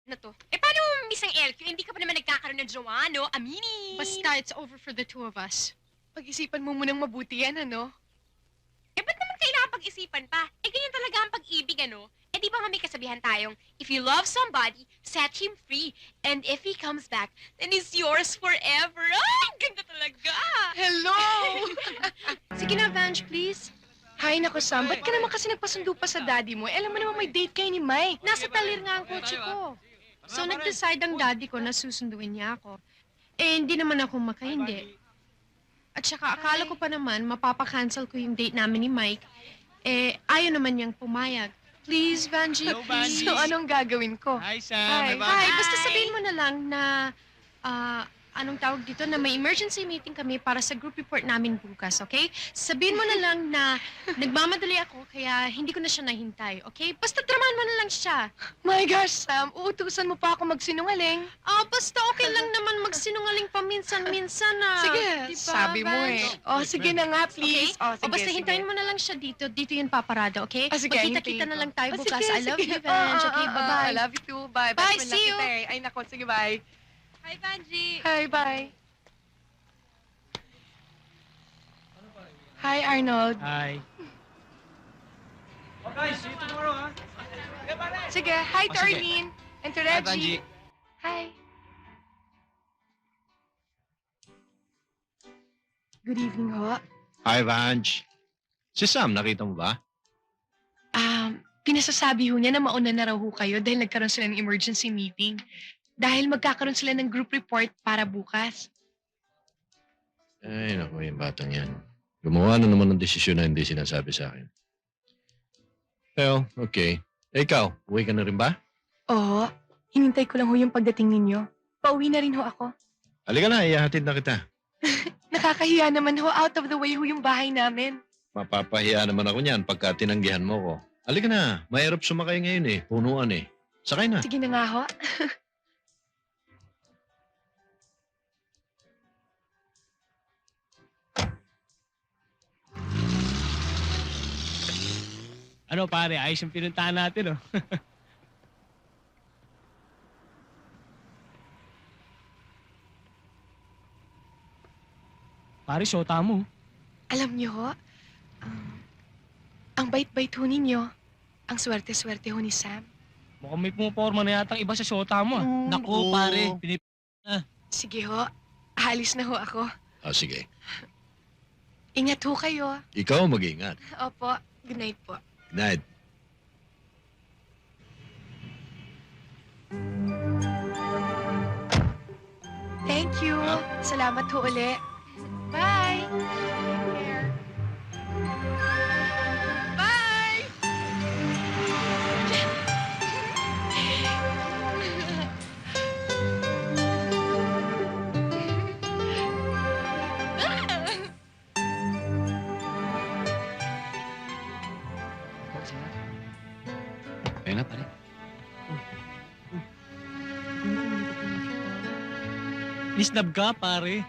na to. Paano mo miss ang LQ? Hindi ka pa naman nagkakaroon ng jowa, no? Aminin! Basta, it's over for the two of us. Pag-isipan mo munang mabuti yan, ano? Ba't naman kailangan pag-isipan pa? Ganyan talaga ang pag-ibig, ano? Di ba nga may kasabihan tayong, if you love somebody, set him free. And if he comes back, then he's yours forever. Ay, ganda talaga! Hello! Sige na, Vange, please. Hay, naku, Sam. Ba't ka naman kasi nagpasundo pa sa daddy mo? Alam mo naman may date kayo ni Mike. Nasa talir nga ang kotse ko. So, nag-decide ang daddy ko na susunduin niya ako. Hindi naman ako makahindi. At saka, akala ko pa naman, mapapakancel ko yung date namin ni Mike. Ayaw naman niyang pumayag. Please, Vanjie, Hello, please. Vanjie. So, anong gagawin ko? Hi, Sam. Hi. Hi, basta Hi. sabihin mo na lang na, anong tawag dito, na may emergency meeting kami para sa group report namin bukas, okay? Sabihin mo na lang na nagmamadali ako, kaya hindi ko na siya nahintay, okay? Basta dramahan mo na lang siya. My gosh, Sam. Uutusan mo pa ako magsinungaling. Basta okay lang naman magsinungaling paminsan-minsan, Sige, Diba, sabi mo Vange? Sige na nga, please. Okay? Basta hintayin mo na lang siya dito. Dito yun paparada, okay? Sige, Magkita-kita hintayin na ko. lang tayo bukas. Sige, I love sige. you, Vange. Okay, I bye-bye. love you too. Bye. Bye, Best friend see na you. kita eh. Ay, nako. Sige, bye. Hi, Vanjie! Hi, bye. Hi, Arnold. Hi. Okay, see you tomorrow, ha? Sige, hi to sige. Arlene. And to Hi, Reggie. Vanjie. Hi. Good evening, ho. Hi, Vange. Si Sam, nakita mo ba? Pinasasabi ho niya na mauna na raw ho kayo dahil nagkaroon sila ng emergency meeting. Dahil magkakaroon sila ng group report para bukas. Ay, naku, yung batang yan. Gumawa na naman ng desisyon na hindi sinasabi sa akin. Well, okay. Ikaw, uwi ka na rin ba? Oo, hinintay ko lang ho yung pagdating ninyo. Pauwi na rin ho ako. Halika na, ihahatid na kita. Nakakahiya naman ho, out of the way ho yung bahay namin. Mapapahiya naman ako niyan pagka tinanggihan mo ko. Halika na, mahirap sumakay ngayon eh. Punuan eh. Sakay na. Sige na nga ho. Ano, pare? Ayos yung pinuntahan natin, oh. Pare, syota mo. Alam niyo ho, ang bait-bait ho ninyo. Ang swerte-swerte ho ni Sam. Mukhang may pumaporma na yatang iba sa syota mo, ah. Naku, pare. Sige ho, alis na ho ako. Sige. Ingat ho kayo. Ikaw mag-ingat. Opo, good night po. Good night. Thank you. Salamat ho uli. Bye. Take care. Bye. Ayun na, pare. Isnab ka, pare.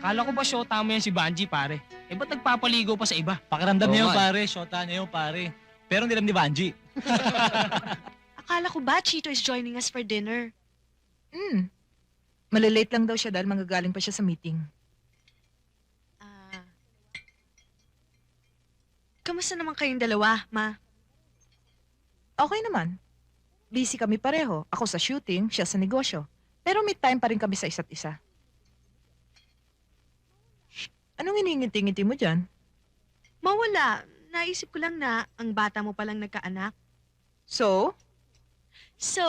Kala ko ba syota mo yan si Banji, pare? Ba't nagpapaligo pa sa iba? Pakiramdam Oo niya yung nga. pare, shota niya yung pare. Pero hindi alam ni Vanji. Akala ko ba Chito is joining us for dinner? Malilate lang daw siya dahil manggagaling pa siya sa meeting. Kamusta naman kayong dalawa, Ma? Okay naman. Busy kami pareho. Ako sa shooting, siya sa negosyo. Pero may time pa rin kami sa isa't isa. Anong iningiti-ngiti mo dyan? Mawala. Naisip ko lang na ang bata mo palang nagkaanak. So? So,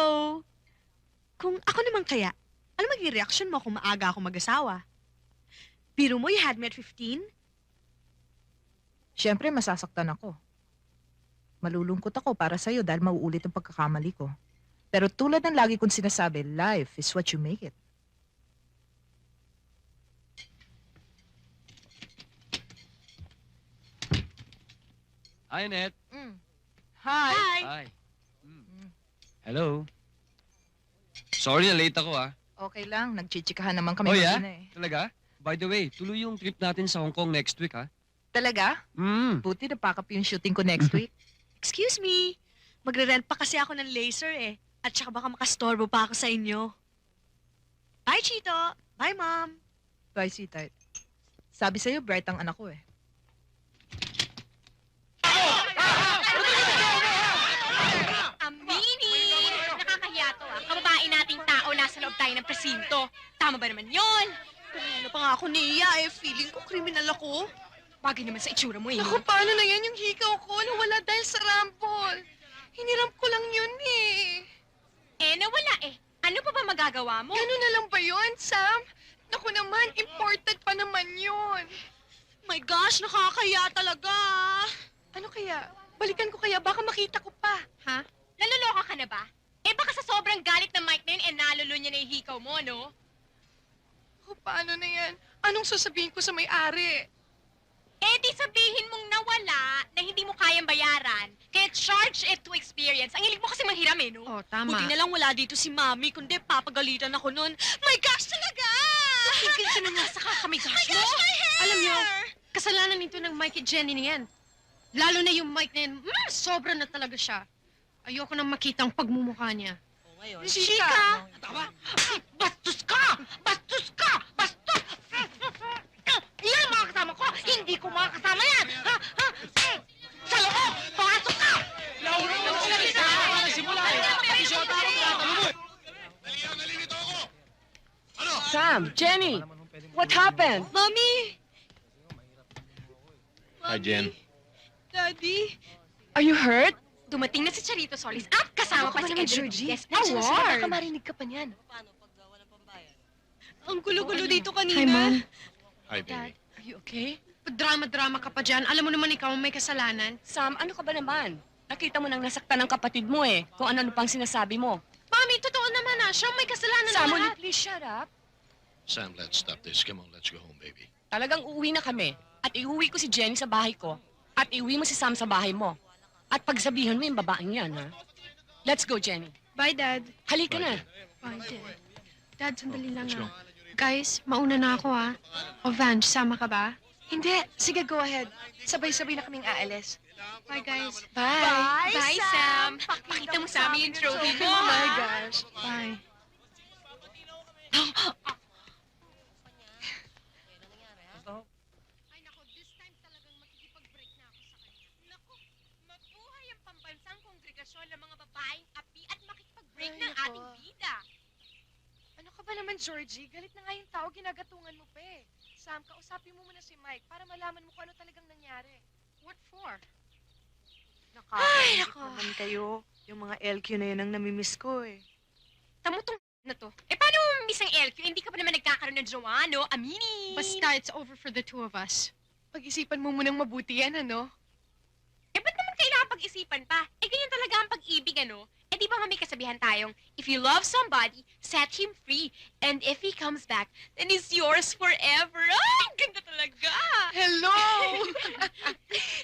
kung ako naman kaya, ano magiging reaction mo kung maaga ako mag-asawa? Biro mo, you had me at 15? Siyempre, masasaktan ako. Malulungkot ako para sa'yo dahil mauulit ang pagkakamali ko. Pero tulad ng lagi kong sinasabi, life is what you make it. Hi, Net. Hi! Hi. Hello. Sorry na late ako, ah. Okay lang, nagchichikahan naman kami Oh, yeah? kanina eh. Talaga? By the way, tuloy yung trip natin sa Hong Kong next week, ha? Talaga? Buti na pack up yung shooting ko next week. Excuse me, Magre-rent pa kasi ako ng laser eh. At saka baka makastorbo pa ako sa inyo. Bye, Chito! Bye, Mom! Bye, sweetheart. Sabi sa'yo, bright ang anak ko eh. Amini! Nakakahiya to ah. Kababae nating tao nasa loob tayo ng presinto. Tama ba naman yon? Kanina pa nga ako niya eh. Feeling ko kriminal ako. Bagay naman sa itsura mo eh. Naku, paano na yan yung hikaw ko? Nawala dahil sa rampol. Hiniram ko lang yun eh. Eh, nawala eh. Ano pa ba magagawa mo? Ganun na lang ba yun, Sam? Naku naman, imported pa naman yun. My gosh, nakakaya talaga. Ano kaya? Balikan ko kaya, baka makita ko pa. Ha? Naluloka ka na ba? Eh baka sa sobrang galit ng Mike na yun, eh nalulo niya na yung hikaw mo, no? O, paano na yan? Anong sasabihin ko sa may-ari? Eh di sabihin mong nawala na hindi mo kayang bayaran. Kaya charge it to experience. Ang hilig mo kasi manghiram eh, no? Oh, tama. Buti na lang wala dito si Mami, kundi papagalitan ako nun. My gosh, talaga! Tigil ka na nga sa kakamigas My mo. gosh, my hair! Alam niyo, kasalanan nito ng Mike at Jenny na yan. Lalo na yung Mike na yan, sobra na talaga siya. Ayoko nang makita ang pagmumukha niya. Chika! Bastos ka! Bastos ka! Bastos! Yan mga kasama ko! Hindi ko mga kasama yan! Ha? Ha? Sa loob! Pasok ka! Sam, Jenny, what happened? Mami! Hi, Jen. Daddy? Are you hurt? Dumating na si Charito Solis at kasama pa si Edwin Rodriguez. Nandiyan na sila, baka marinig ka pa niyan. Ang gulo-gulo dito Hi, kanina. Mom. Hi, baby. Are you okay? Drama-drama ka pa dyan. Alam mo naman ikaw ang may kasalanan. Sam, ano ka ba naman? Nakita mo nang nasaktan ng kapatid mo eh. Kung ano pang sinasabi mo. Mami, totoo naman Siya ang may kasalanan Sam, ng will you lahat. please shut up? Sam, let's stop this. Come on, let's go home, baby. Talagang uuwi na kami. At iuwi ko si Jenny sa bahay ko. At iuwi mo si Sam sa bahay mo. At pagsabihan mo yung babaeng yan, ha? Let's go, Jenny. Bye, Dad. Halika Bye, na. Jen. Bye, Dad. Dad, sandali lang Let's go. Guys, mauna na ako O, Vange, sama ka ba? Hindi. Sige, go ahead. Sabay-sabay na kaming aalis. Bye, guys. Bye. Bye, Sam! Pakita mo sa amin yung trophy mo, Oh my ha? gosh. Bye. Ay, nako, this time talagang makikipag-break na ako sa kanya. Nako, mabuhay ang pambansang kongregasyon ng mga babaeng api at makikipag-break Ay, ng nako. ating bida. Ano ka ba naman, Georgie? Galit na nga yung tao, ginagatungan mo pa eh. Sam, kausapin mo muna si Mike para malaman mo kung ano talagang nangyari. What for? Ay, nako. naman kayo. Yung mga LQ na yun ang namimiss ko eh. Tamo tong na to. Eh, paano mo mamiss ang LQ? Hindi ka pa naman nagkakaroon ng jowa, no? Aminin! Basta, it's over for the two of us. Pag-isipan mo munang mabuti yan, ano? Eh, ba't naman kailangan pag-isipan pa? Eh, ganyan talaga ang pag-ibig, ano? Eh, di ba nga may kasabihan tayong, if you love somebody, set him free. And if he comes back, then he's yours forever. Ay, ang ganda talaga! Hello!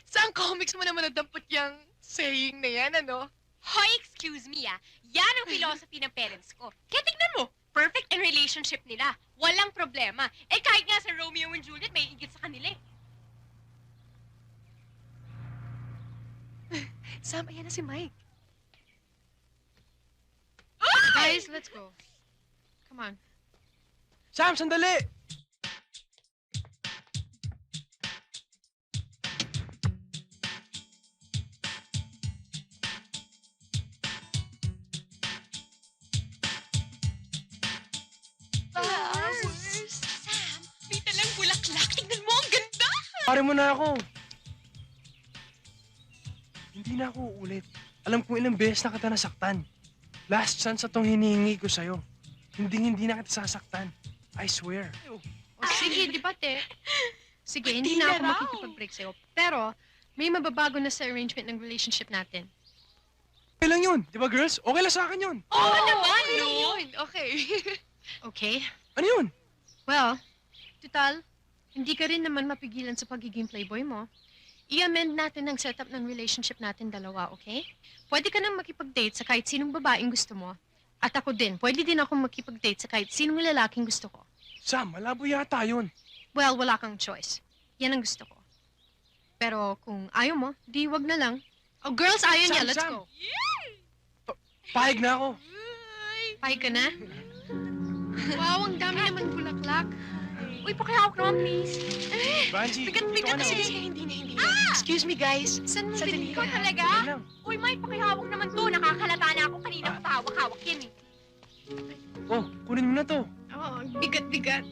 Saan comics mo naman nadampot yung saying na yan, ano? Hoy, excuse me, ah. Yan ang philosophy ng parents ko. Kaya tignan mo, perfect ang relationship nila. Walang problema. Eh, kahit nga sa Romeo and Juliet, may igit sa kanila eh. Sam, ayan na si Mike. Guys, let's go. Come on. Sam, sandali! Sam, may talang bulaklak. Tignan mo, ang ganda! Pare mo na ako. Hindi na ako uulit. Alam kong ilang beses na kita nasaktan. Last chance atong hinihingi ko sa'yo. Hindi na kita sasaktan. I swear. O, sige, debate. Sige, hindi na ako makikipag-break sa'yo. Pero, may mababago na sa arrangement ng relationship natin. Okay lang yun. Di ba, girls? Okay lang sa akin yun. Oo naman, no? Yun, okay. Okay? Ano yun? Well, total, hindi ka rin naman mapigilan sa pagiging playboy mo. I-amend natin ang setup ng relationship natin dalawa, okay? Pwede ka nang makipag-date sa kahit sinong babaeng gusto mo. At ako din, pwede din ako makipag-date sa kahit sinong lalaking gusto ko. Sam, malabo yata yun. Well, wala kang choice. Yan ang gusto ko. Pero kung ayaw mo, di wag na lang. Oh, girls, ayaw niya. Sam, Let's Sam. go. Pahig na ako. Pay ka na? Wow, ang dami naman bulaklak. Uy, pakihawak naman, please. Banji, dito ka na. Hindi na. Excuse me, guys. Saan mo Sandali binili? Ikaw ka. talaga? Yan lang. Uy, Mike, pakihawak naman to. Nakakalata na ako. Kanina ko pa hawak-hawak yan eh. Oh, kunin mo na to. Oh, bigat-bigat.